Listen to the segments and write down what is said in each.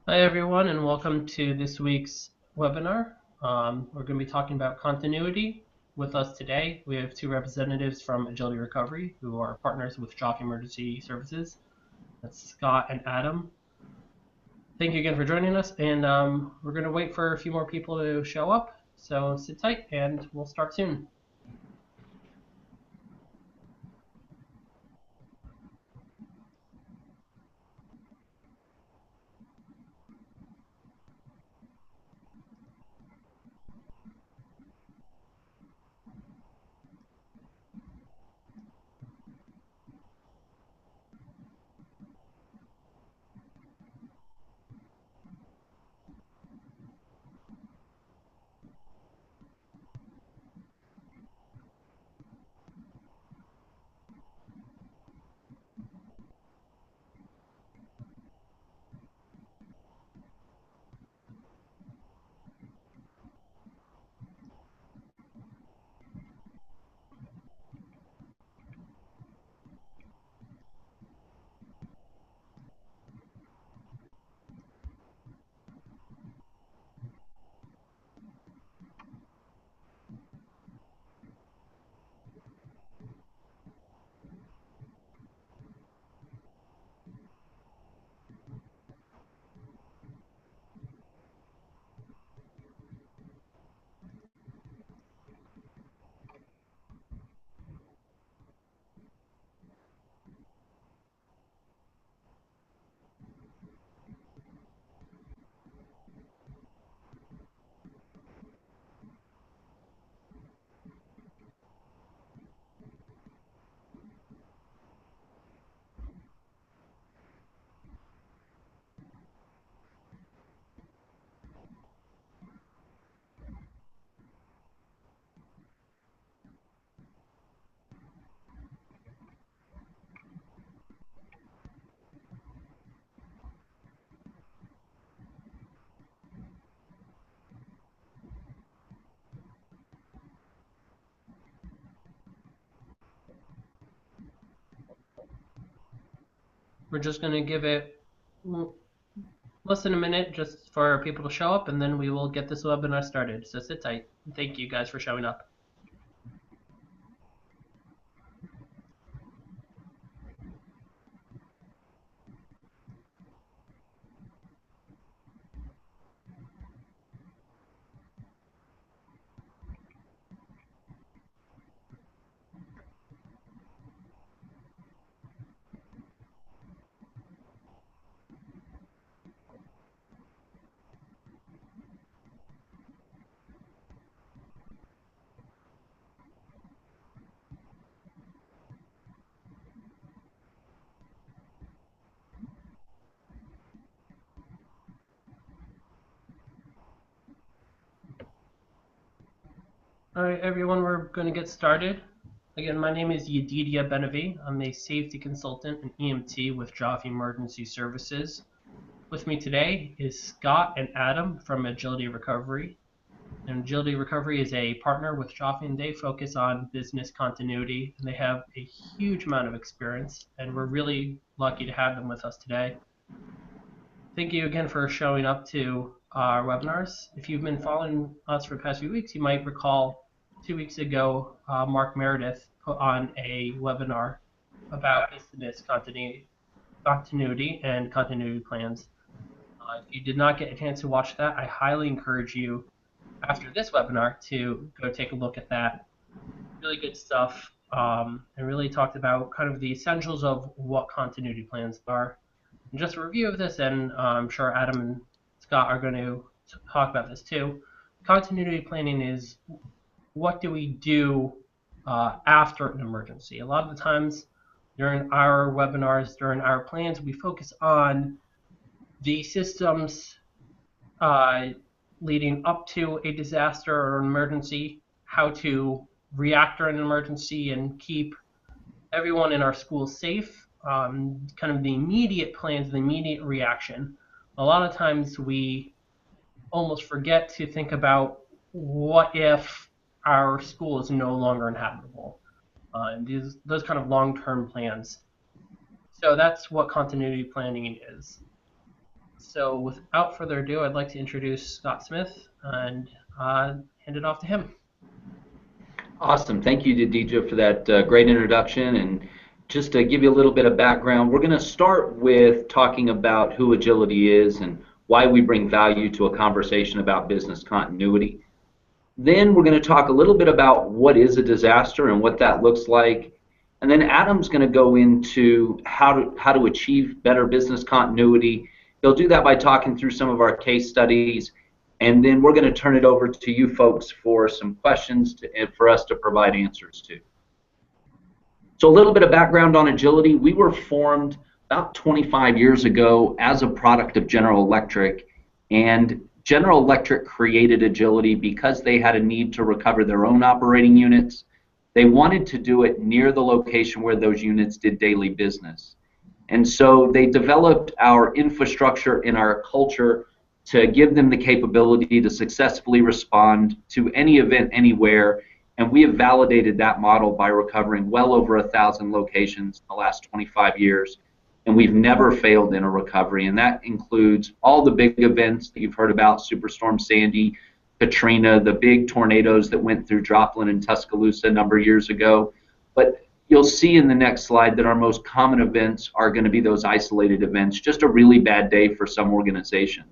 Hi everyone, and welcome to this week's webinar. We're going to be talking about continuity. With us today, we have two representatives from Agility Recovery who are partners with Joffe Emergency Services. That's Scott and Adam. Thank you again for joining us, and we're going to wait for a few more people to show up. So sit tight, and we'll start soon. We're just going to give it less than a minute just for people to show up, and then we will get this webinar started. So sit tight. Thank you guys for showing up. All right, everyone, we're going to get started. Again, my name is Yedidia Benavi. I'm a safety consultant and EMT with Joffe Emergency Services. With me today is Scott and Adam from Agility Recovery. And Agility Recovery is a partner with Joffe, and they focus on business continuity, and they have a huge amount of experience, and we're really lucky to have them with us today. Thank you again for showing up to our webinars. If you've been following us for the past few weeks, you might recall 2 weeks ago, Mark Meredith put on a webinar about business continuity and continuity plans. If you did not get a chance to watch that, I highly encourage you after this webinar to go take a look at that. Really good stuff, and really talked about kind of the essentials of what continuity plans are. And just a review of this, and I'm sure Adam and Scott are going to talk about this too. Continuity planning is what do we do after an emergency. A lot of the times during our webinars, during our plans, we focus on the systems leading up to a disaster or an emergency, how to react during an emergency and keep everyone in our school safe, kind of the immediate plans, the immediate reaction. A lot of times we almost forget to think about what if our school is no longer inhabitable, and those kind of long-term plans. So that's what continuity planning is. So without further ado, I'd like to introduce Scott Smith and hand it off to him. Awesome. Thank you to DJ for that great introduction. And just to give you a little bit of background, we're going to start with talking about who agility is and why we bring value to a conversation about business continuity. Then we're going to talk a little bit about what is a disaster and what that looks like. And then Adam's going to go into how to achieve better business continuity. He'll do that by talking through some of our case studies. And then we're going to turn it over to you folks for some questions and for us to provide answers to. So a little bit of background on agility. We were formed about 25 years ago as a product of General Electric. And General Electric created agility because they had a need to recover their own operating units. They wanted to do it near the location where those units did daily business. And so they developed our infrastructure and our culture to give them the capability to successfully respond to any event anywhere. And we have validated that model by recovering well over 1,000 locations in the last 25 years. And we've never failed in a recovery. And that includes all the big events that you've heard about: Superstorm Sandy, Katrina, the big tornadoes that went through Joplin and Tuscaloosa a number of years ago. But you'll see in the next slide that our most common events are going to be those isolated events, just a really bad day for some organization.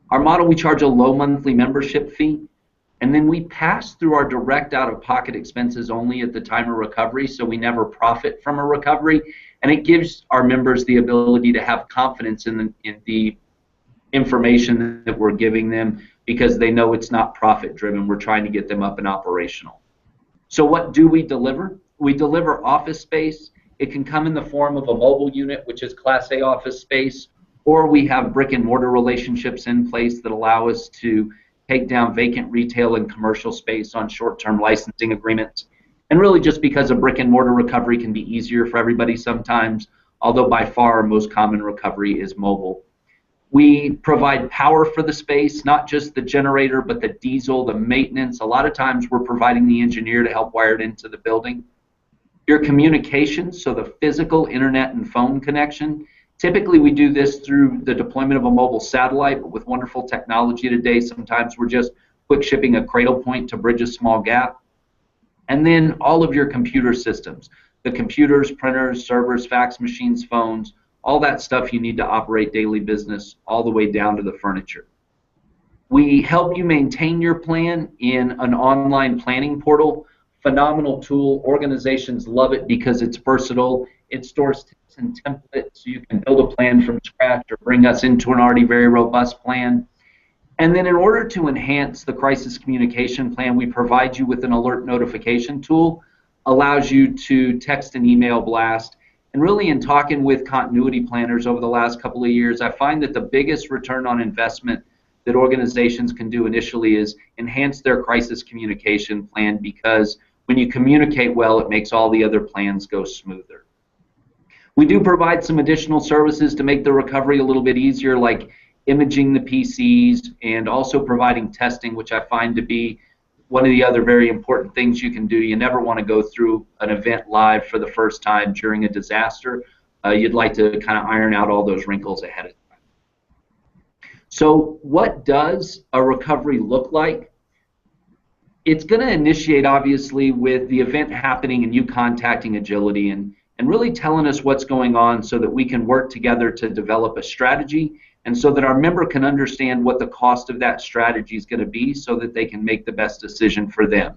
Our model, we charge a low monthly membership fee, and then we pass through our direct out-of-pocket expenses only at the time of recovery, so we never profit from a recovery, and it gives our members the ability to have confidence in the information that we're giving them because they know it's not profit-driven. We're trying to get them up and operational. So what do we deliver? We deliver office space. It can come in the form of a mobile unit, which is Class A office space, or we have brick and mortar relationships in place that allow us to take down vacant retail and commercial space on short-term licensing agreements. And really just because a brick and mortar recovery can be easier for everybody sometimes, although by far our most common recovery is mobile. We provide power for the space, not just the generator, but the diesel, the maintenance. A lot of times we're providing the engineer to help wire it into the building. Your communications, so the physical internet and phone connection. Typically, we do this through the deployment of a mobile satellite, but with wonderful technology today, sometimes we're just quick shipping a cradle point to bridge a small gap. And then all of your computer systems, the computers, printers, servers, fax machines, phones, all that stuff you need to operate daily business, all the way down to the furniture. We help you maintain your plan in an online planning portal. Phenomenal tool. Organizations love it because it's versatile. It stores tips and templates so you can build a plan from scratch or bring us into an already very robust plan. And then in order to enhance the crisis communication plan, we provide you with an alert notification tool, allows you to text and email blast. And really, in talking with continuity planners over the last couple of years, I find that the biggest return on investment that organizations can do initially is enhance their crisis communication plan, because when you communicate well, it makes all the other plans go smoother. We do provide some additional services to make the recovery a little bit easier, like imaging the PCs and also providing testing, which I find to be one of the other very important things you can do. You never want to go through an event live for the first time during a disaster. You'd like to kind of iron out all those wrinkles ahead of time. So what does a recovery look like? It's going to initiate, obviously, with the event happening and you contacting Agility and really telling us what's going on so that we can work together to develop a strategy and so that our member can understand what the cost of that strategy is going to be so that they can make the best decision for them.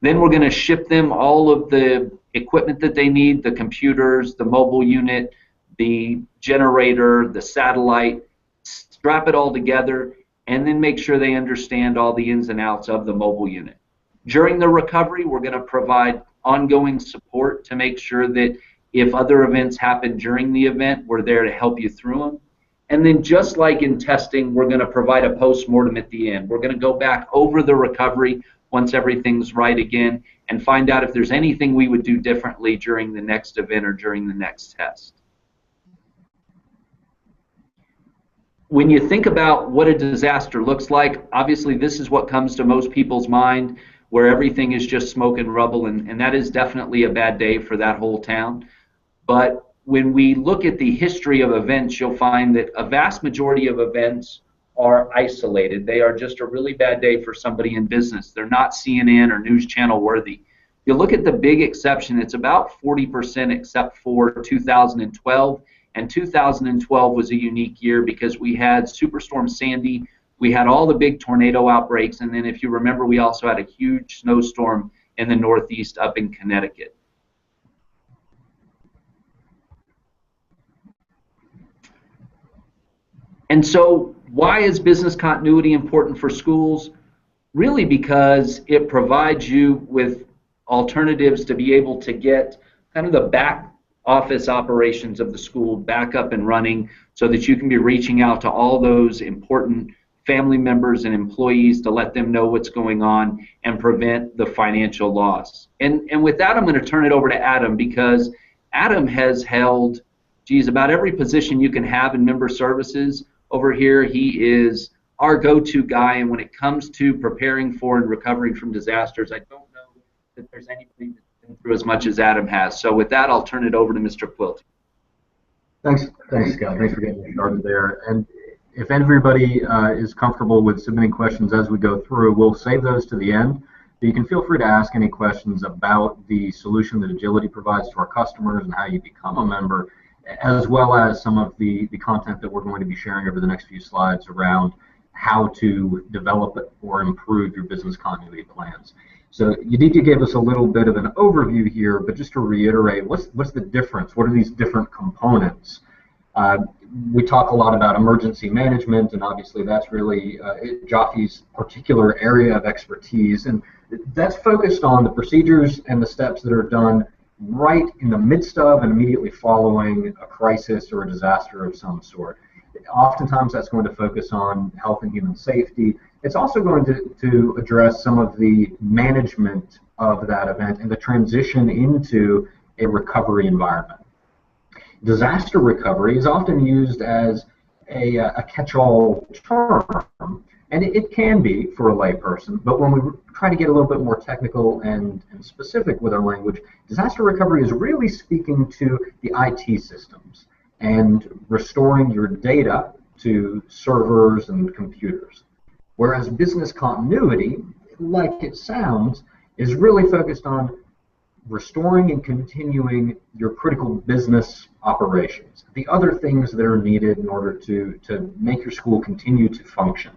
Then we're going to ship them all of the equipment that they need, the computers, the mobile unit, the generator, the satellite, strap it all together, and then make sure they understand all the ins and outs of the mobile unit. During the recovery, we're going to provide ongoing support to make sure that if other events happen during the event, we're there to help you through them. And then just like in testing, we're going to provide a post-mortem at the end. We're going to go back over the recovery once everything's right again and find out if there's anything we would do differently during the next event or during the next test. When you think about what a disaster looks like, obviously this is what comes to most people's mind, where everything is just smoke and rubble, and that is definitely a bad day for that whole town. But when we look at the history of events, you'll find that a vast majority of events are isolated. They are just a really bad day for somebody in business. They're not CNN or News Channel worthy. You look at the big exception, it's about 40% except for 2012. And 2012 was a unique year because we had Superstorm Sandy, we had all the big tornado outbreaks, and then if you remember, we also had a huge snowstorm in the Northeast up in Connecticut. And so why is business continuity important for schools? Really because it provides you with alternatives to be able to get kind of the back office operations of the school back up and running so that you can be reaching out to all those important family members and employees to let them know what's going on and prevent the financial loss. And with that, I'm going to turn it over to Adam, because Adam has held, geez, about every position you can have in member services. Over here, he is our go-to guy, and when it comes to preparing for and recovering from disasters, I don't know that there's anybody that's been through as much as Adam has. So with that, I'll turn it over to Mr. Quilty. Thanks, Scott. Thanks for getting me started there. And if everybody is comfortable with submitting questions as we go through, we'll save those to the end. But you can feel free to ask any questions about the solution that Agility provides to our customers and how you become a member, as well as some of the content that we're going to be sharing over the next few slides around how to develop or improve your business continuity plans. So Yaditya gave us a little bit of an overview here, but just to reiterate, what's the difference? What are these different components? We talk a lot about emergency management, and obviously that's really Joffe's particular area of expertise, and that's focused on the procedures and the steps that are done right in the midst of and immediately following a crisis or a disaster of some sort. Oftentimes that's going to focus on health and human safety. It's also going to address some of the management of that event and the transition into a recovery environment. Disaster recovery is often used as a catch-all term, and it can be for a layperson, but when we try to get a little bit more technical and specific with our language, disaster recovery is really speaking to the IT systems and restoring your data to servers and computers. Whereas business continuity, like it sounds, is really focused on restoring and continuing your critical business operations, the other things that are needed in order to make your school continue to function.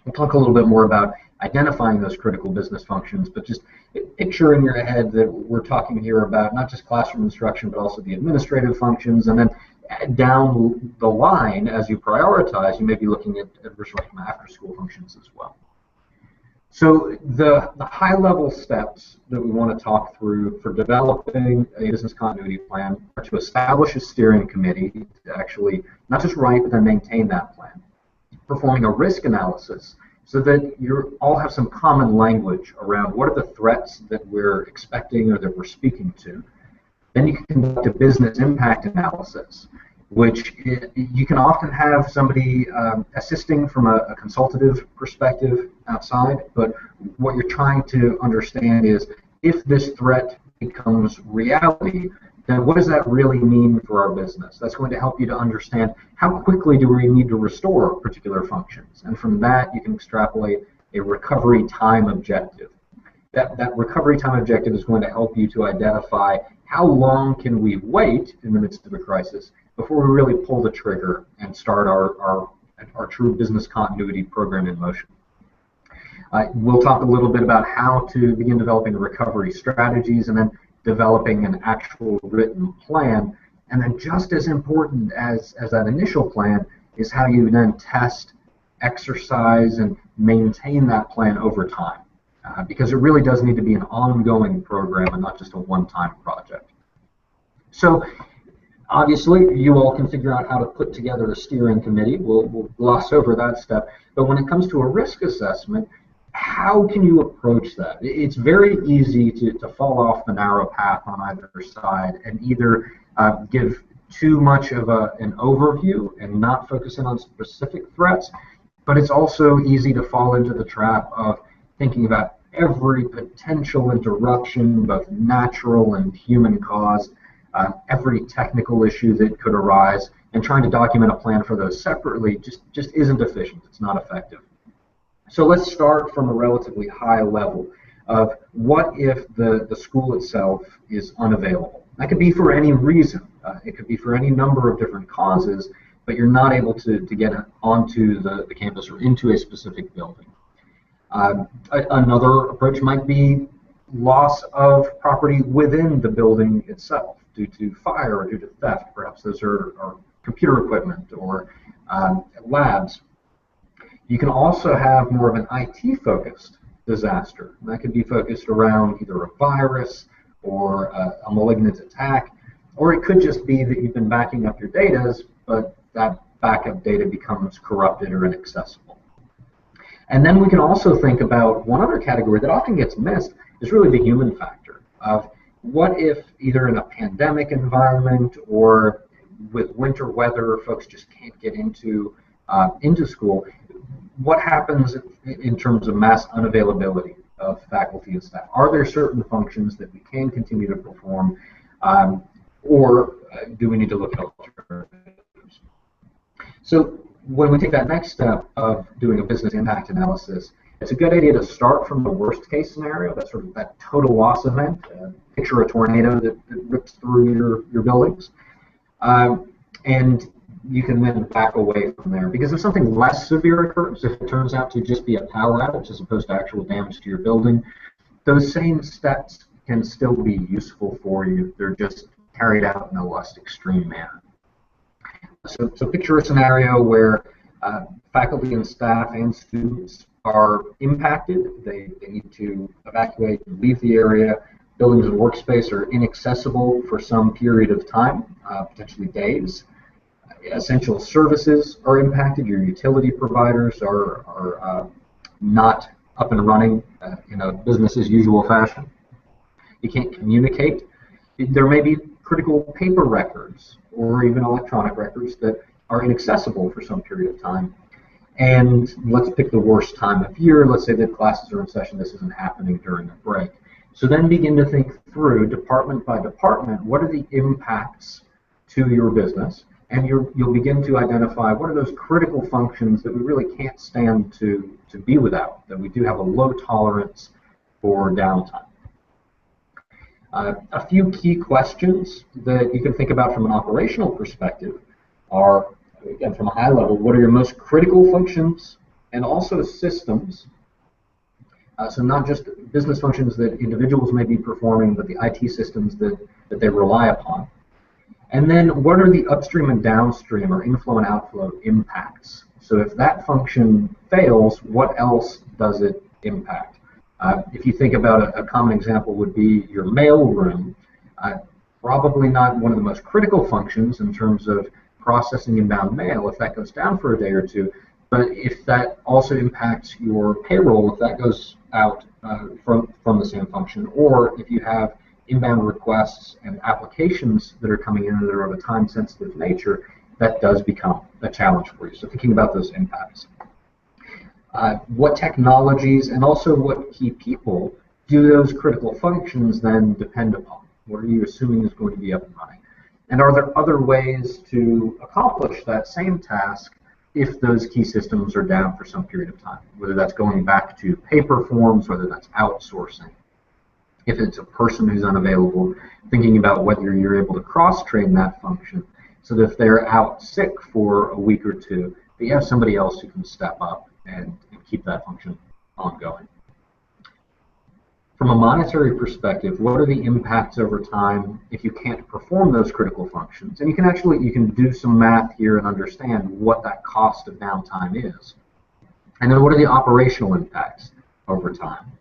We'll talk a little bit more about identifying those critical business functions, but just picture in your head that we're talking here about not just classroom instruction, but also the administrative functions, and then down the line, as you prioritize, you may be looking at restoring after-school functions as well. So the high-level steps that we want to talk through for developing a business continuity plan are to establish a steering committee to actually not just write, but then maintain that plan. Performing a risk analysis so that you all have some common language around what are the threats that we're expecting or that we're speaking to. Then you can conduct a business impact analysis, which you can often have somebody assisting from a consultative perspective outside, but what you're trying to understand is if this threat becomes reality, then what does that really mean for our business? That's going to help you to understand how quickly do we need to restore particular functions, and from that you can extrapolate a recovery time objective. That recovery time objective is going to help you to identify how long can we wait in the midst of a crisis before we really pull the trigger and start our true business continuity program in motion. We'll talk a little bit about how to begin developing recovery strategies and then developing an actual written plan. And then just as important as that initial plan is how you then test, exercise, and maintain that plan over time. Because it really does need to be an ongoing program and not just a one-time project. So obviously you all can figure out how to put together a steering committee. We'll gloss over that step. But when it comes to a risk assessment, how can you approach that? It's very easy to fall off the narrow path on either side and either give too much of an overview and not focus in on specific threats, but it's also easy to fall into the trap of thinking about every potential interruption, both natural and human caused, every technical issue that could arise, and trying to document a plan for those separately just isn't efficient. It's not effective. So let's start from a relatively high level of what if the school itself is unavailable. That could be for any reason. It could be for any number of different causes, but you're not able to get onto the campus or into a specific building. Another approach might be loss of property within the building itself due to fire or due to theft. Perhaps those are computer equipment or labs. You can also have more of an IT-focused disaster. That could be focused around either a virus or a malignant attack, or it could just be that you've been backing up your data, but that backup data becomes corrupted or inaccessible. And then we can also think about one other category that often gets missed is really the human factor of what if either in a pandemic environment or with winter weather, folks just can't get into school. What happens in terms of mass unavailability of faculty and staff? Are there certain functions that we can continue to perform, or do we need to look at alternatives? So when we take that next step of doing a business impact analysis, it's a good idea to start from the worst case scenario, that sort of that total loss event. Picture a tornado that rips through your buildings. And you can then back away from there. Because if something less severe occurs, if it turns out to just be a power outage as opposed to actual damage to your building, those same steps can still be useful for you. They're just carried out in a less extreme manner. So picture a scenario where faculty and staff and students are impacted. They need to evacuate and leave the area. Buildings and workspace are inaccessible for some period of time, potentially days. Essential services are impacted. Your utility providers are not up and running in a business as usual fashion. You can't communicate. There may be critical paper records or even electronic records that are inaccessible for some period of time. And let's pick the worst time of year. Let's say that classes are in session. This isn't happening during a break. So then begin to think through, department by department, what are the impacts to your business? And you'll begin to identify what are those critical functions that we really can't stand to be without, that we do have a low tolerance for downtime. A few key questions that you can think about from an operational perspective are, again, from a high level, what are your most critical functions and also systems? So not just business functions that individuals may be performing, but the IT systems that they rely upon. And then what are the upstream and downstream or inflow and outflow impacts? So if that function fails, what else does it impact? If you think about a common example would be your mail room, probably not one of the most critical functions in terms of processing inbound mail if that goes down for a day or two, but if that also impacts your payroll, if that goes out from the same function, or if you have inbound requests and applications that are coming in that are of a time-sensitive nature, that does become a challenge for you. So thinking about those impacts. What technologies and also what key people do those critical functions then depend upon? What are you assuming is going to be up and running? And are there other ways to accomplish that same task if those key systems are down for some period of time? Whether that's going back to paper forms, whether that's outsourcing. If it's a person who's unavailable, thinking about whether you're able to cross-train that function so that if they're out sick for a week or two, that you have somebody else who can step up and keep that function ongoing. From a monetary perspective, what are the impacts over time if you can't perform those critical functions? And you can do some math here and understand what that cost of downtime is. And then what are the operational impacts over time?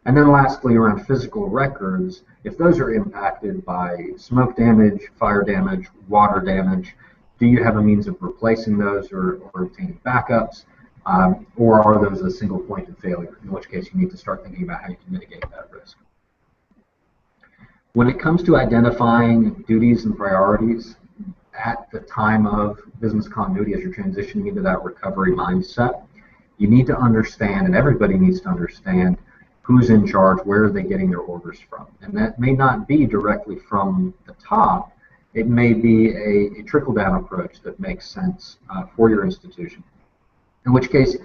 And then lastly, around physical records, if those are impacted by smoke damage, fire damage, water damage, do you have a means of replacing those or obtaining backups? Or are those a single point of failure, in which case you need to start thinking about how you can mitigate that risk. When it comes to identifying duties and priorities at the time of business continuity as you're transitioning into that recovery mindset, you need to understand, and everybody needs to understand, who's in charge, where are they getting their orders from. And that may not be directly from the top. It may be a trickle-down approach that makes sense for your institution. In which case,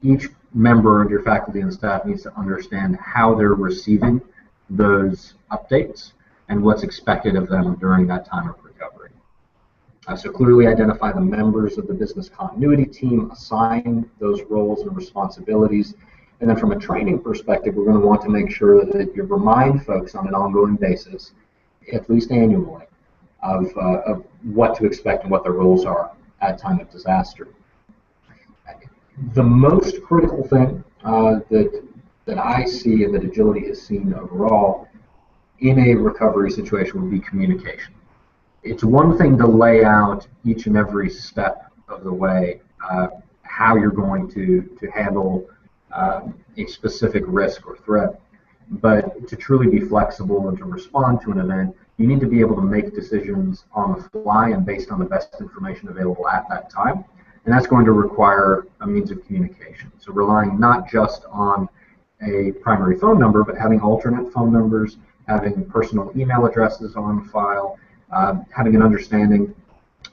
each member of your faculty and staff needs to understand how they're receiving those updates and what's expected of them during that time of recovery. So clearly identify the members of the business continuity team, assign those roles and responsibilities, and then from a training perspective, we're going to want to make sure that you remind folks on an ongoing basis, at least annually, of what to expect and what their roles are at time of disaster. The most critical thing that I see and that agility has seen overall in a recovery situation would be communication. It's one thing to lay out each and every step of the way how you're going to handle a specific risk or threat, but to truly be flexible and to respond to an event, you need to be able to make decisions on the fly and based on the best information available at that time. And that's going to require a means of communication. So relying not just on a primary phone number, but having alternate phone numbers, having personal email addresses on file, having an understanding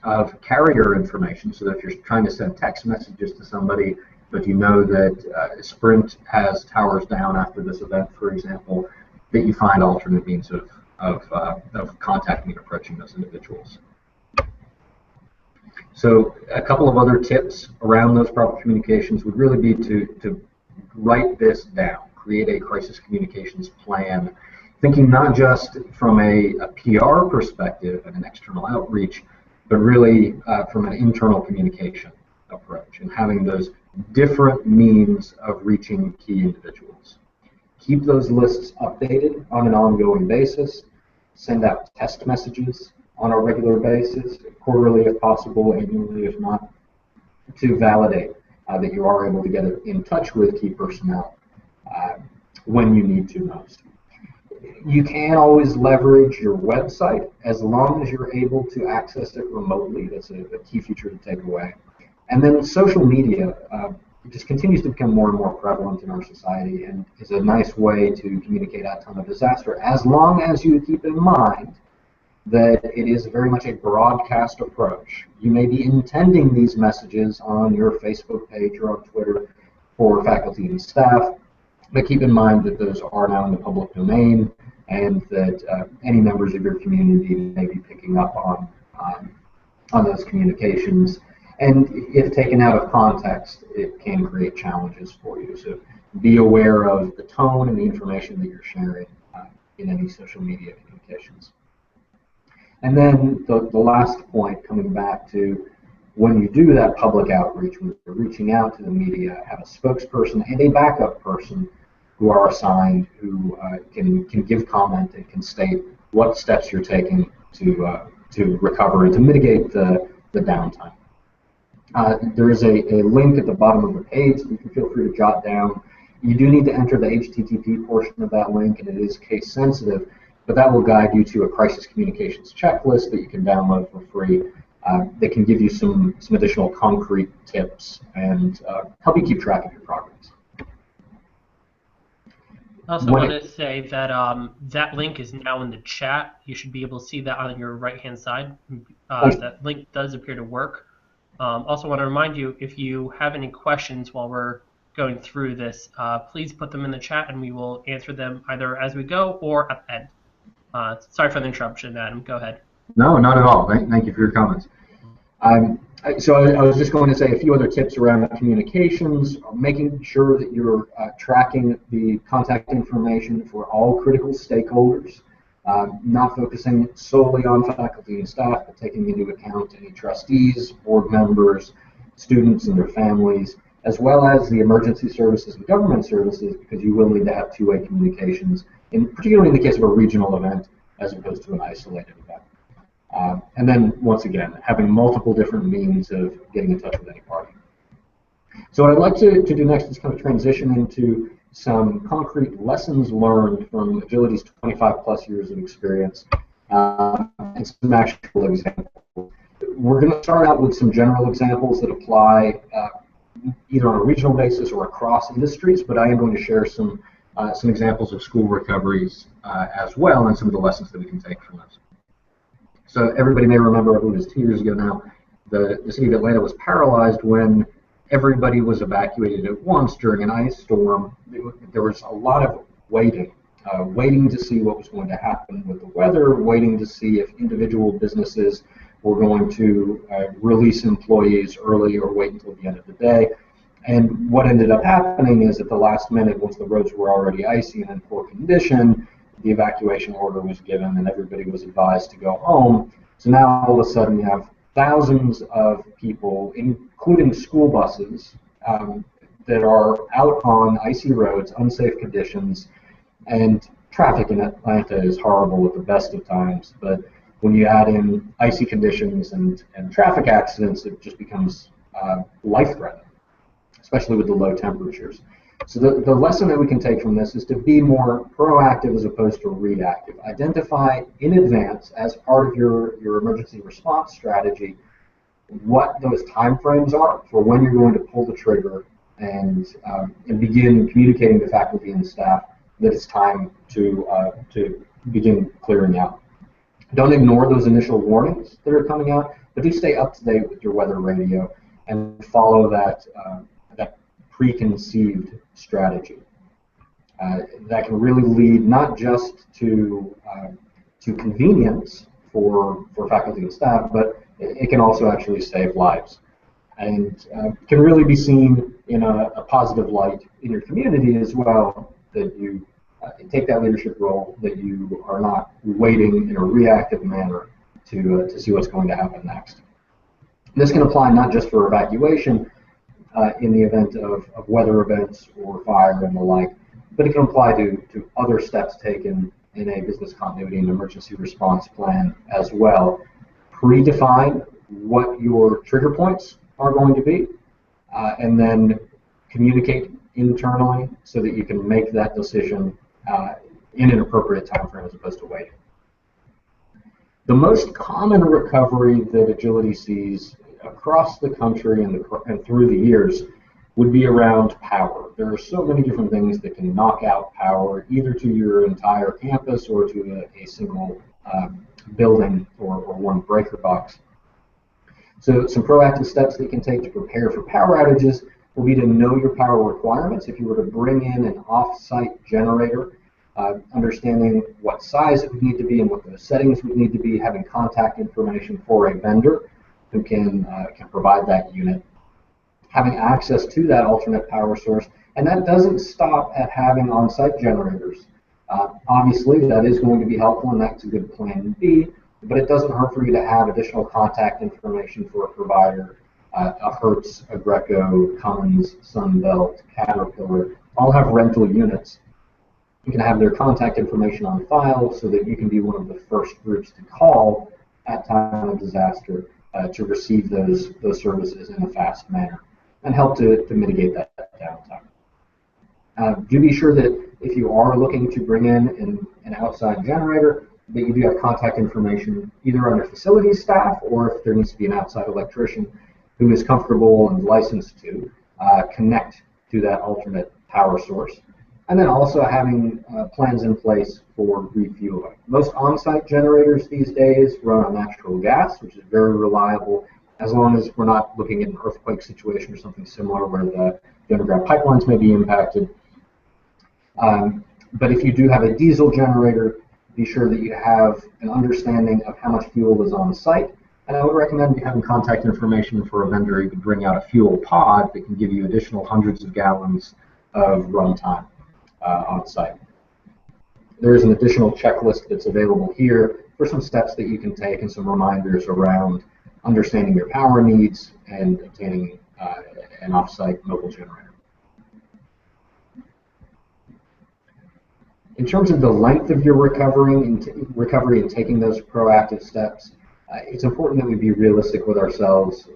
of carrier information, so that if you're trying to send text messages to somebody, but you know that Sprint has towers down after this event, for example, that you find alternate means of contacting and approaching those individuals. So a couple of other tips around those proper communications would really be to write this down, create a crisis communications plan, thinking not just from a PR perspective and an external outreach, but really from an internal communication approach and having those different means of reaching key individuals. Keep those lists updated on an ongoing basis, send out test messages on a regular basis, quarterly if possible, annually if not, to validate that you are able to get in touch with key personnel when you need to most. You can always leverage your website as long as you're able to access it remotely. That's a key feature to take away. And then social media just continues to become more and more prevalent in our society and is a nice way to communicate at time of disaster, as long as you keep in mind that it is very much a broadcast approach. You may be intending these messages on your Facebook page or on Twitter for faculty and staff, but keep in mind that those are now in the public domain and that any members of your community may be picking up on those communications. And if taken out of context, it can create challenges for you. So be aware of the tone and the information that you're sharing in any social media communications. And then the last point, coming back to when you do that public outreach, when you're reaching out to the media, have a spokesperson and a backup person who are assigned, who can give comment and can state what steps you're taking to recover and to mitigate the downtime. There is a link at the bottom of the page that you can feel free to jot down. You do need to enter the HTTP portion of that link, and it is case sensitive, but that will guide you to a crisis communications checklist that you can download for free that can give you some additional concrete tips and help you keep track of your progress. I also want to say that that link is now in the chat. You should be able to see that on your right-hand side. That link does appear to work. Also want to remind you, if you have any questions while we're going through this, please put them in the chat and we will answer them either as we go or at the end. Sorry for the interruption, Adam. Go ahead. No, not at all. Thank you for your comments. So I was just going to say a few other tips around communications, making sure that you're tracking the contact information for all critical stakeholders, not focusing solely on faculty and staff, but taking into account any trustees, board members, students and their families, as well as the emergency services and government services, because you will need to have two-way communications, particularly in the case of a regional event as opposed to an isolated event. And then, once again, having multiple different means of getting in touch with any party. So what I'd like to do next is kind of transition into some concrete lessons learned from Agility's 25 plus years of experience and some actual examples. We're going to start out with some general examples that apply either on a regional basis or across industries, but I am going to share some some examples of school recoveries as well, and some of the lessons that we can take from those. So everybody may remember, I believe it was 2 years ago now, the city of Atlanta was paralyzed when everybody was evacuated at once during an ice storm. There was a lot of waiting to see what was going to happen with the weather, waiting to see if individual businesses were going to release employees early or wait until the end of the day. And what ended up happening is at the last minute, once the roads were already icy and in poor condition, the evacuation order was given and everybody was advised to go home. So now all of a sudden you have thousands of people, including school buses, that are out on icy roads, unsafe conditions, and traffic in Atlanta is horrible at the best of times. But when you add in icy conditions and traffic accidents, it just becomes life-threatening, especially with the low temperatures. So the lesson that we can take from this is to be more proactive as opposed to reactive. Identify in advance as part of your emergency response strategy what those time frames are for when you're going to pull the trigger and begin communicating to faculty and staff that it's time to begin clearing out. Don't ignore those initial warnings that are coming out, but do stay up to date with your weather radio and follow that preconceived strategy. That can really lead not just to convenience for faculty and staff, but it can also actually save lives, and can really be seen in a positive light in your community as well, that you take that leadership role, that you are not waiting in a reactive manner to see what's going to happen next. This can apply not just for evacuation in the event of weather events or fire and the like, but it can apply to other steps taken in a business continuity and emergency response plan as well. Predefine what your trigger points are going to be, and then communicate internally so that you can make that decision in an appropriate time frame as opposed to waiting. The most common recovery that Agility sees across the country and through the years would be around power. There are so many different things that can knock out power, either to your entire campus or to a single building or one breaker box. So some proactive steps that you can take to prepare for power outages will be to know your power requirements. If you were to bring in an off-site generator, understanding what size it would need to be and what those settings would need to be, having contact information for a vendor who can provide that unit, having access to that alternate power source, and that doesn't stop at having on-site generators. Obviously, that is going to be helpful, and that's a good plan B, but it doesn't hurt for you to have additional contact information for a provider. A Hertz, a Greco, Cummins, Sunbelt, Caterpillar, all have rental units. You can have their contact information on file so that you can be one of the first groups to call at time of disaster to receive those services in a fast manner and help to mitigate that downtime. Do be sure that if you are looking to bring in an outside generator, that you do have contact information either on your facilities staff, or if there needs to be an outside electrician who is comfortable and licensed to connect to that alternate power source. And then also having plans in place for refueling. Most on-site generators these days run on natural gas, which is very reliable, as long as we're not looking at an earthquake situation or something similar where the underground pipelines may be impacted. But if you do have a diesel generator, be sure that you have an understanding of how much fuel is on site. And I would recommend having contact information for a vendor who can bring out a fuel pod that can give you additional hundreds of gallons of runtime on site. There is an additional checklist that's available here for some steps that you can take and some reminders around understanding your power needs and obtaining an off-site mobile generator. In terms of the length of your recovery and taking those proactive steps, it's important that we be realistic with ourselves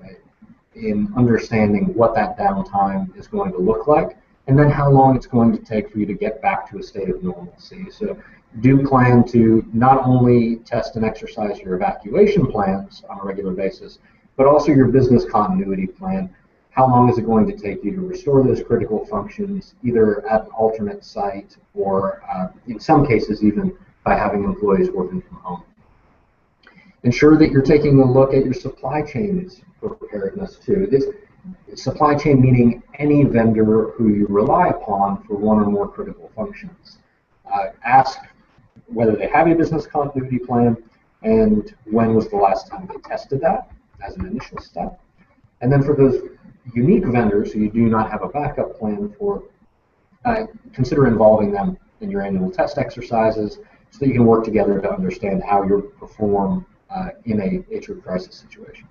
in understanding what that downtime is going to look like, and then how long it's going to take for you to get back to a state of normalcy. So do plan to not only test and exercise your evacuation plans on a regular basis, but also your business continuity plan. how long is it going to take you to restore those critical functions, either at an alternate site or in some cases even by having employees working from home. Ensure that you're taking a look at your supply chain's preparedness too. This supply chain meaning any vendor who you rely upon for one or more critical functions. Ask whether they have a business continuity plan and when was the last time they tested that as an initial step. And then for those unique vendors who you do not have a backup plan for, consider involving them in your annual test exercises so that you can work together to understand how you perform in a true crisis situation.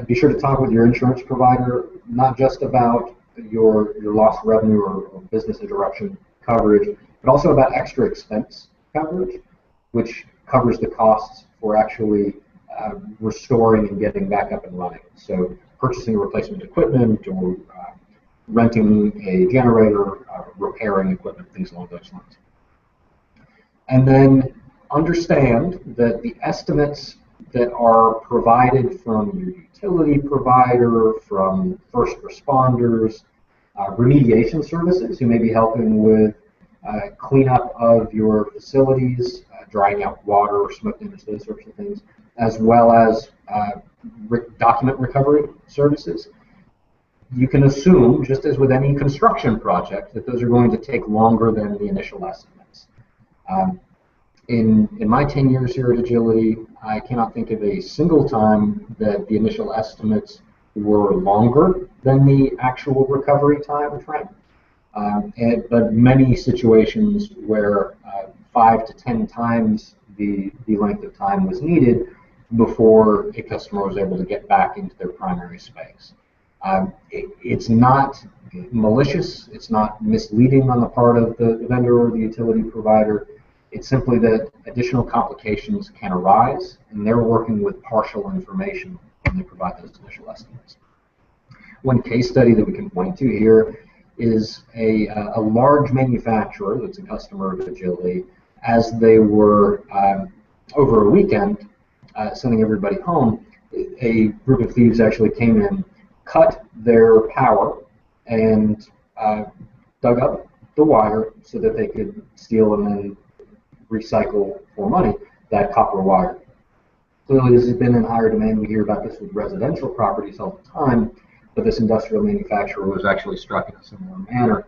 Be sure to talk with your insurance provider, not just about your lost revenue or business interruption coverage, but also about extra expense coverage, which covers the costs for actually restoring and getting back up and running. So purchasing replacement equipment or renting a generator, repairing equipment, things along those lines. And then understand that the estimates that are provided from your utility provider, from first responders, remediation services who may be helping with cleanup of your facilities, drying out water or smoke damage, those sorts of things, as well as document recovery services. You can assume, just as with any construction project, that those are going to take longer than the initial estimates. In my 10 years here at Agility, I cannot think of a single time that the initial estimates were longer than the actual recovery time frame. But many situations where 5 to 10 times the length of time was needed before a customer was able to get back into their primary space. It's not malicious, it's not misleading on the part of the vendor or the utility provider. It's simply that additional complications can arise, and they're working with partial information when they provide those initial estimates. One case study that we can point to here is a large manufacturer that's a customer of Agility. As they were, over a weekend, sending everybody home, a group of thieves actually came in, cut their power, and dug up the wire so that they could steal and then recycle for money that copper wire. Clearly, this has been in higher demand. We hear about this with residential properties all the time, but this industrial manufacturer was actually struck in a similar manner.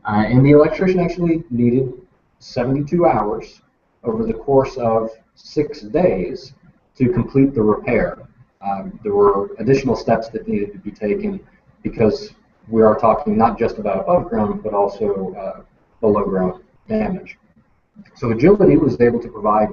And the electrician actually needed 72 hours over the course of 6 days to complete the repair. There were additional steps that needed to be taken because we are talking not just about above ground, but also below ground damage. So Agility was able to provide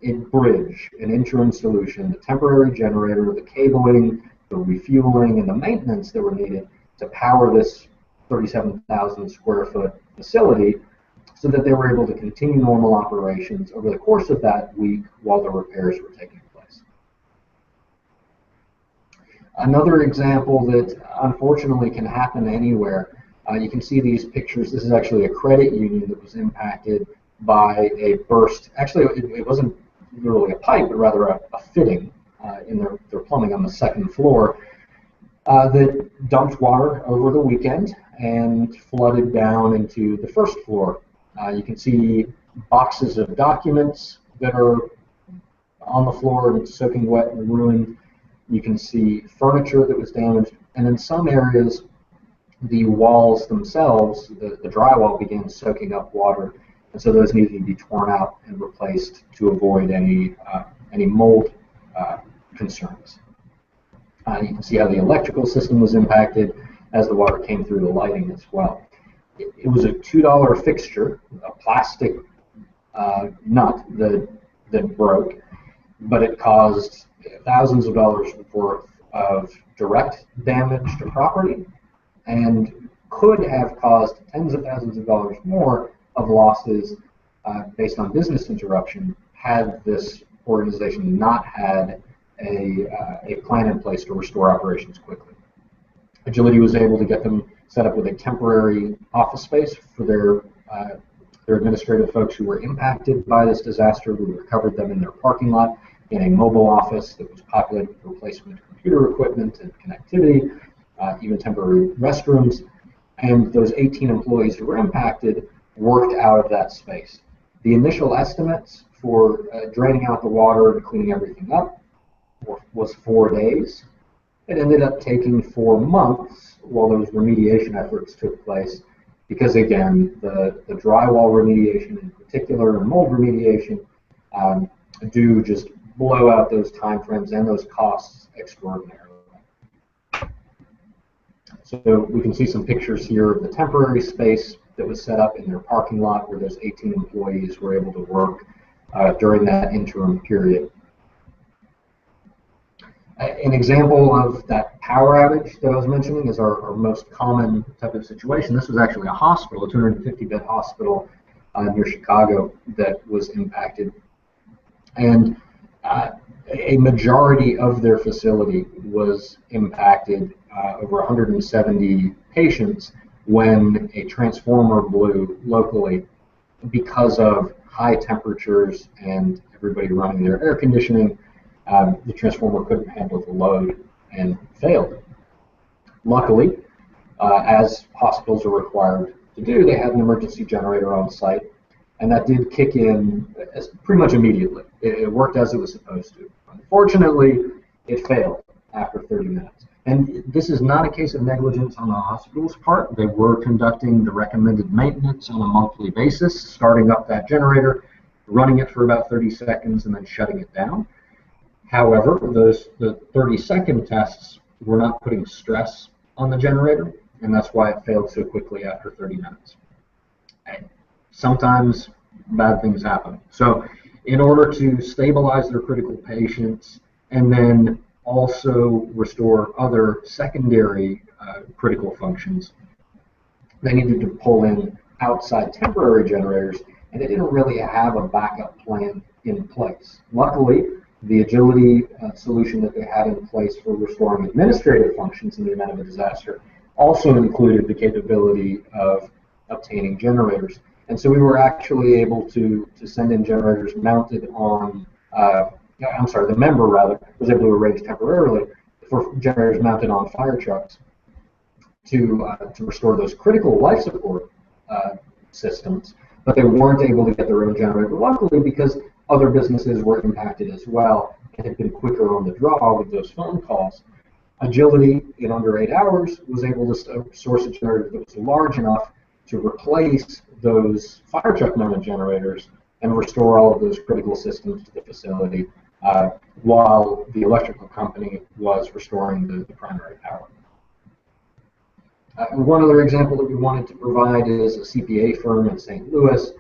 a bridge, an interim solution, the temporary generator, the cabling, the refueling, and the maintenance that were needed to power this 37,000 square foot facility so that they were able to continue normal operations over the course of that week while the repairs were taking place. Another example that unfortunately can happen anywhere, you can see these pictures. This is actually a credit union that was impacted by a burst. Actually, it wasn't literally a pipe, but rather a fitting in their plumbing on the second floor that dumped water over the weekend and flooded down into the first floor. You can see boxes of documents that are on the floor and soaking wet and ruined. You can see furniture that was damaged, and in some areas, the walls themselves, the drywall began soaking up water, and so those needed to be torn out and replaced to avoid any mold concerns. You can see how the electrical system was impacted as the water came through the lighting as well. It was a $2 fixture, a plastic nut that broke, but it caused thousands of dollars worth of direct damage to property and could have caused tens of thousands of dollars more of losses based on business interruption had this organization not had a plan in place to restore operations quickly. Agility was able to get them set up with a temporary office space for their administrative folks who were impacted by this disaster. We recovered them in their parking lot in a mobile office that was populated with replacement computer equipment and connectivity, even temporary restrooms, and those 18 employees who were impacted worked out of that space. The initial estimates for draining out the water and cleaning everything up was 4 days. It ended up taking 4 months while those remediation efforts took place, because again, the drywall remediation in particular and mold remediation do just blow out those timeframes and those costs extraordinarily. So we can see some pictures here of the temporary space that was set up in their parking lot where those 18 employees were able to work during that interim period. An example of that power outage that I was mentioning is our most common type of situation. This was actually a hospital, a 250-bed hospital near Chicago that was impacted. And a majority of their facility was impacted, over 170 patients, when a transformer blew locally because of high temperatures and everybody running their air conditioning. The transformer couldn't handle the load and failed. Luckily, as hospitals are required to do, they had an emergency generator on site, and that did kick in pretty much immediately. It worked as it was supposed to. Unfortunately, it failed after 30 minutes. And this is not a case of negligence on the hospital's part. They were conducting the recommended maintenance on a monthly basis, starting up that generator, running it for about 30 seconds, and then shutting it down. However, the 30-second tests were not putting stress on the generator, and that's why it failed so quickly after 30 minutes. And sometimes bad things happen. So in order to stabilize their critical patients and then also restore other secondary critical functions, they needed to pull in outside temporary generators, and they didn't really have a backup plan in place. Luckily, the agility solution that they had in place for restoring administrative functions in the event of a disaster also included the capability of obtaining generators. And so we were actually able to send in generators mounted on, the member rather, was able to arrange temporarily for generators mounted on fire trucks to restore those critical life support systems, but they weren't able to get their own generator, luckily, because other businesses were impacted as well and had been quicker on the draw with those phone calls. Agility, in under 8 hours, was able to source a generator that was large enough to replace those fire truck mounted generators and restore all of those critical systems to the facility while the electrical company was restoring the primary power. One other example that we wanted to provide is a CPA firm in St. Louis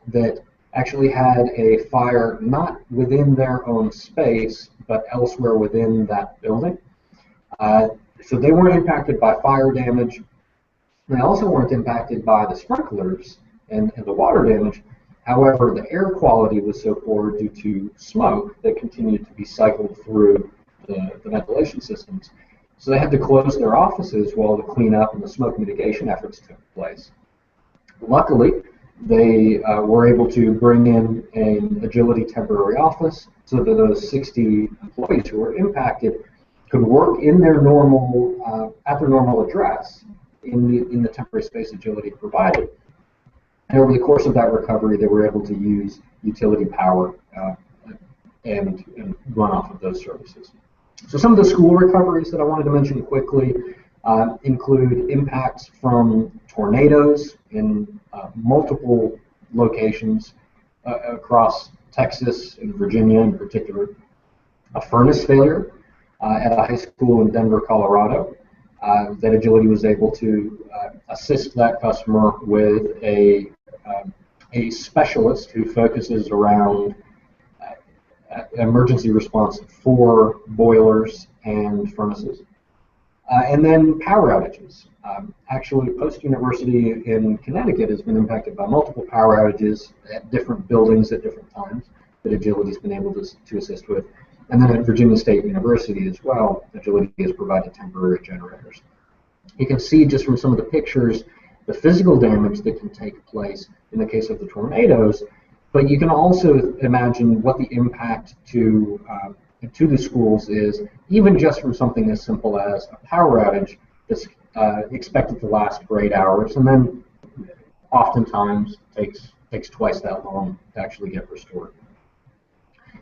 that actually had a fire not within their own space, but elsewhere within that building. So they weren't impacted by fire damage. They also weren't impacted by the sprinklers and the water damage. However, the air quality was so poor due to smoke that continued to be cycled through the ventilation systems. So they had to close their offices while the cleanup and the smoke mitigation efforts took place. Luckily, they were able to bring in an Agility temporary office so that those 60 employees who were impacted could work in their normal, at their normal address in the temporary space Agility provided. And over the course of that recovery, they were able to use utility power and run off of those services. So some of the school recoveries that I wanted to mention quickly include impacts from tornadoes in multiple locations across Texas and Virginia in particular, a furnace failure at a high school in Denver, Colorado, that Agility was able to assist that customer with a specialist who focuses around emergency response for boilers and furnaces. And then power outages. Actually, Post University in Connecticut has been impacted by multiple power outages at different buildings at different times that Agility's been able to assist with. And then at Virginia State University as well, Agility has provided temporary generators. You can see just from some of the pictures the physical damage that can take place in the case of the tornadoes, but you can also imagine what the impact to the schools is, even just from something as simple as a power outage that's expected to last for 8 hours, and then oftentimes takes twice that long to actually get restored.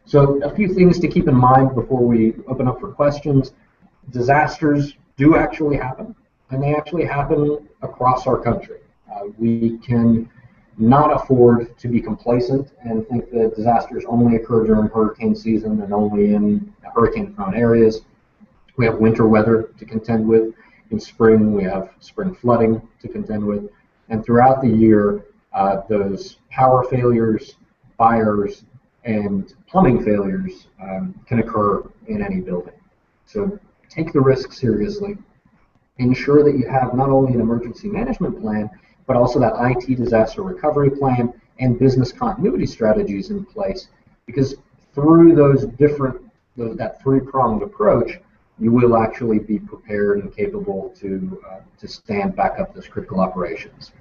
So a few things to keep in mind before we open up for questions. Disasters do actually happen, and they actually happen across our country. We can not afford to be complacent and think that disasters only occur during hurricane season and only in hurricane-prone areas. We have winter weather to contend with. In spring, we have spring flooding to contend with. And throughout the year, those power failures, fires, and plumbing failures can occur in any building. So take the risk seriously. Ensure that you have not only an emergency management plan, but also that IT disaster recovery plan and business continuity strategies in place, because through that three-pronged approach, you will actually be prepared and capable to stand back up those critical operations.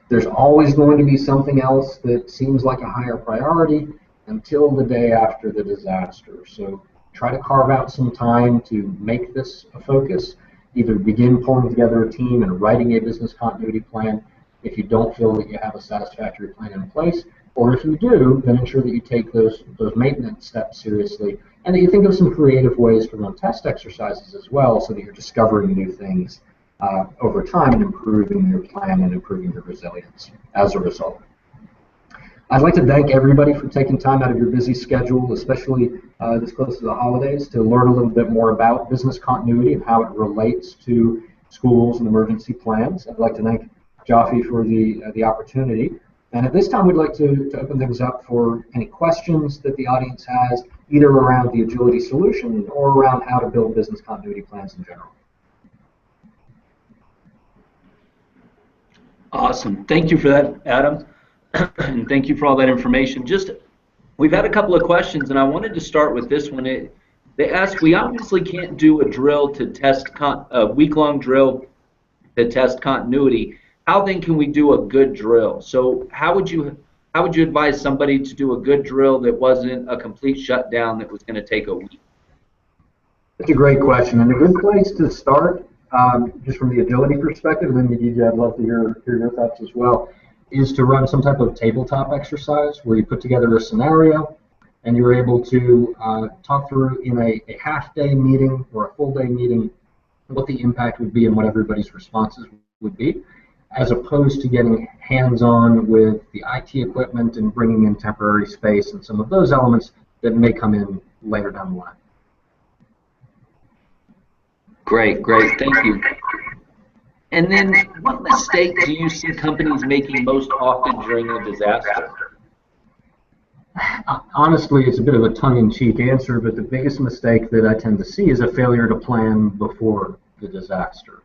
There's always going to be something else that seems like a higher priority until the day after the disaster. So try to carve out some time to make this a focus. Either begin pulling together a team and writing a business continuity plan if you don't feel that you have a satisfactory plan in place, or if you do, then ensure that you take those maintenance steps seriously, and that you think of some creative ways to run test exercises as well, so that you're discovering new things over time and improving your plan and improving your resilience as a result. I'd like to thank everybody for taking time out of your busy schedule, especially this close to the holidays, to learn a little bit more about business continuity and how it relates to schools and emergency plans. I'd like to thank Joffe for the opportunity. And at this time, we'd like to open things up for any questions that the audience has, either around the agility solution or around how to build business continuity plans in general. Awesome. Thank you for that, Adam. And thank you for all that information. We've had a couple of questions, and I wanted to start with this one. They ask, we obviously can't do a drill to test a week-long drill to test continuity. How then can we do a good drill? So how would you advise somebody to do a good drill that wasn't a complete shutdown that was going to take a week? That's a great question, and a good place to start, just from the agility perspective, and then DJ, I'd love to hear your thoughts as well, is to run some type of tabletop exercise where you put together a scenario and you're able to talk through in a half-day meeting or a full-day meeting what the impact would be and what everybody's responses would be, as opposed to getting hands-on with the IT equipment and bringing in temporary space and some of those elements that may come in later down the line. Great, thank you. And then, what mistake do you see companies making most often during a disaster? Honestly, it's a bit of a tongue-in-cheek answer, but the biggest mistake that I tend to see is a failure to plan before the disaster.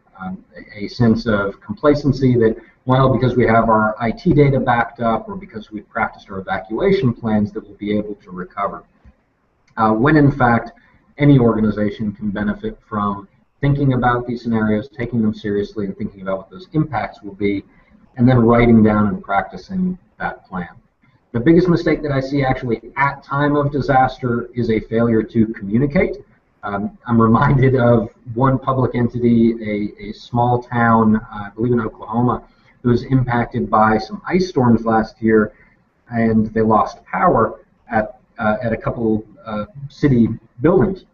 A sense of complacency that, well, because we have our IT data backed up or because we've practiced our evacuation plans, that we'll be able to recover. When in fact, any organization can benefit from thinking about these scenarios, taking them seriously, and thinking about what those impacts will be, and then writing down and practicing that plan. The biggest mistake that I see actually at time of disaster is a failure to communicate. I'm reminded of one public entity, a small town, I believe in Oklahoma, who was impacted by some ice storms last year, and they lost power at a couple city buildings.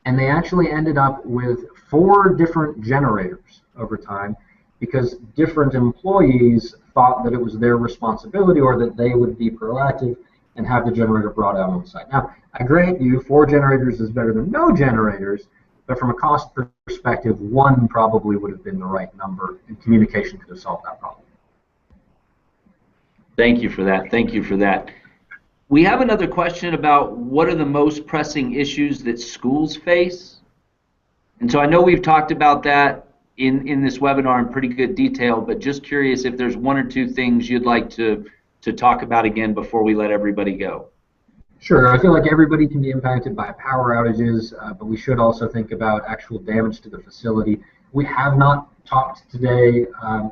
And they actually ended up with 4 different generators over time because different employees thought that it was their responsibility or that they would be proactive and have the generator brought out on site. Now, I grant you 4 generators is better than no generators, but from a cost perspective, 1 probably would have been the right number, and communication could have solved that problem. Thank you for that. Thank you for that. We have another question about what are the most pressing issues that schools face. And so I know we've talked about that in this webinar in pretty good detail, but just curious if there's 1 or 2 things you'd like to talk about again before we let everybody go. Sure. I feel like everybody can be impacted by power outages, but we should also think about actual damage to the facility. We have not talked today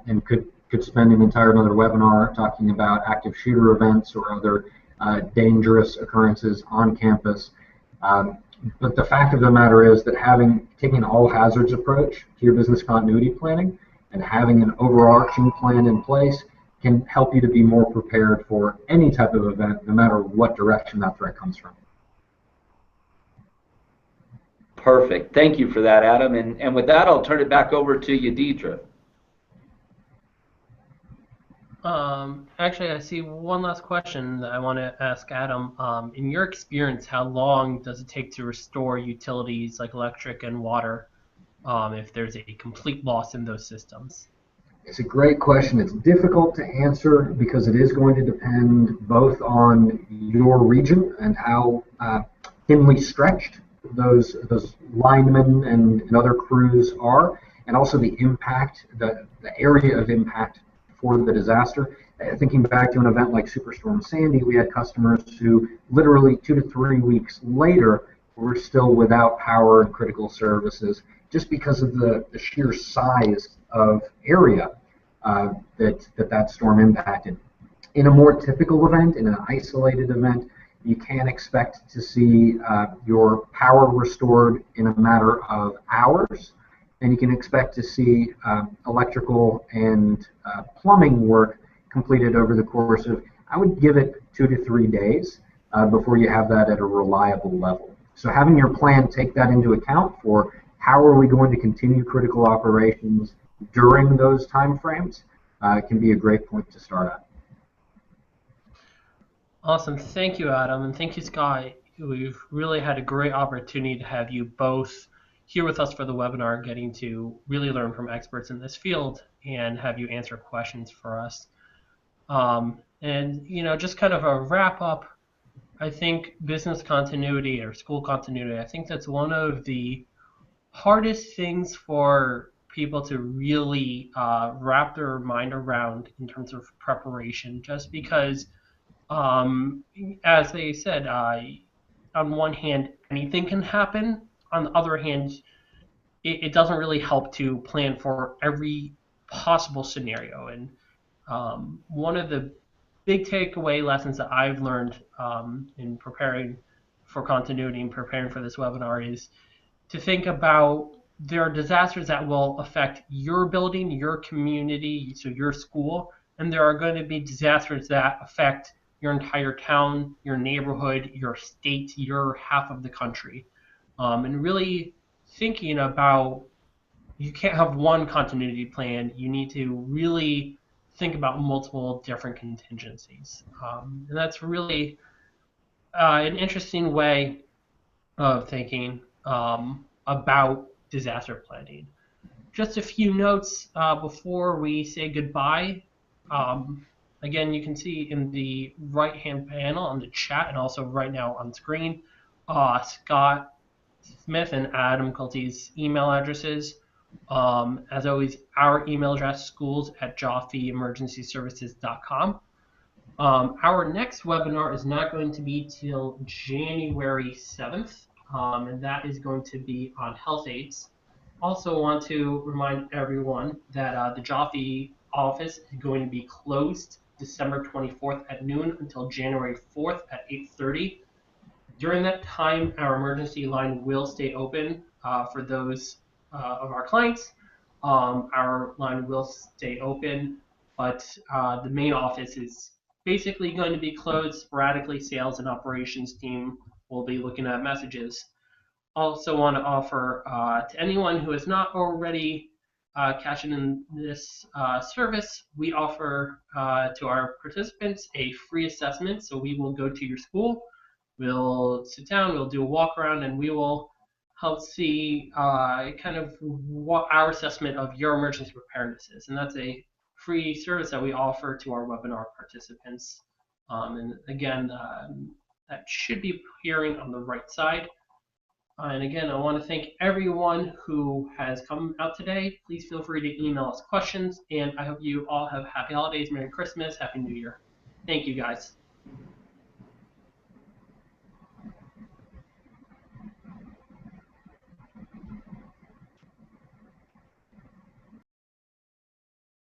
and could spend an entire another webinar talking about active shooter events or other dangerous occurrences on campus. But the fact of the matter is that taking an all hazards approach to your business continuity planning and having an overarching plan in place can help you to be more prepared for any type of event, no matter what direction that threat comes from. Perfect. Thank you for that, Adam. And with that, I'll turn it back over to you, Deidre. Actually, I see one last question that I want to ask Adam. In your experience, how long does it take to restore utilities like electric and water if there's a complete loss in those systems? It's a great question. It's difficult to answer because it is going to depend both on your region and how thinly stretched those linemen and other crews are, and also the impact, the area of impact for the disaster. Thinking back to an event like Superstorm Sandy, we had customers who literally 2 to 3 weeks later were still without power and critical services just because of the sheer size of area that storm impacted. In a more typical event, in an isolated event, you can expect to see your power restored in a matter of hours, and you can expect to see electrical and plumbing work completed over the course of, I would give it 2 to 3 days before you have that at a reliable level. So having your plan take that into account for how are we going to continue critical operations during those time frames can be a great point to start at. Awesome. Thank you, Adam, and thank you, Sky. We've really had a great opportunity to have you both here with us for the webinar, getting to really learn from experts in this field and have you answer questions for us. And just kind of a wrap up, I think business continuity or school continuity, I think that's one of the hardest things for people to really wrap their mind around in terms of preparation, just because, as they said, on one hand, anything can happen. On the other hand, it doesn't really help to plan for every possible scenario. And one of the big takeaway lessons that I've learned in preparing for continuity and preparing for this webinar is to think about there are disasters that will affect your building, your community, so your school, and there are going to be disasters that affect your entire town, your neighborhood, your state, your half of the country. And really thinking about, you can't have one continuity plan. You need to really think about multiple different contingencies. And that's really an interesting way of thinking about disaster planning. Just a few notes before we say goodbye. Again, you can see in the right-hand panel on the chat and also right now on screen, Scott Smith and Adam Culty's email addresses. As always, our email address, schools@joffeeemergencyservices.com. Our next webinar is not going to be till January 7th, and that is going to be on health aids. Also want to remind everyone that the Joffe office is going to be closed December 24th at noon until January 4th at 8:30. During that time, our emergency line will stay open for those of our clients. Our line will stay open, but the main office is basically going to be closed. Sporadically, sales and operations team will be looking at messages. Also want to offer to anyone who is not already cashing in this service, we offer to our participants a free assessment. So we will go to your school, we'll sit down, we'll do a walk around, and we will help see kind of what our assessment of your emergency preparedness is. And that's a free service that we offer to our webinar participants. And again, that should be appearing on the right side. And again, I want to thank everyone who has come out today. Please feel free to email us questions, and I hope you all have happy holidays, Merry Christmas, Happy New Year. Thank you, guys.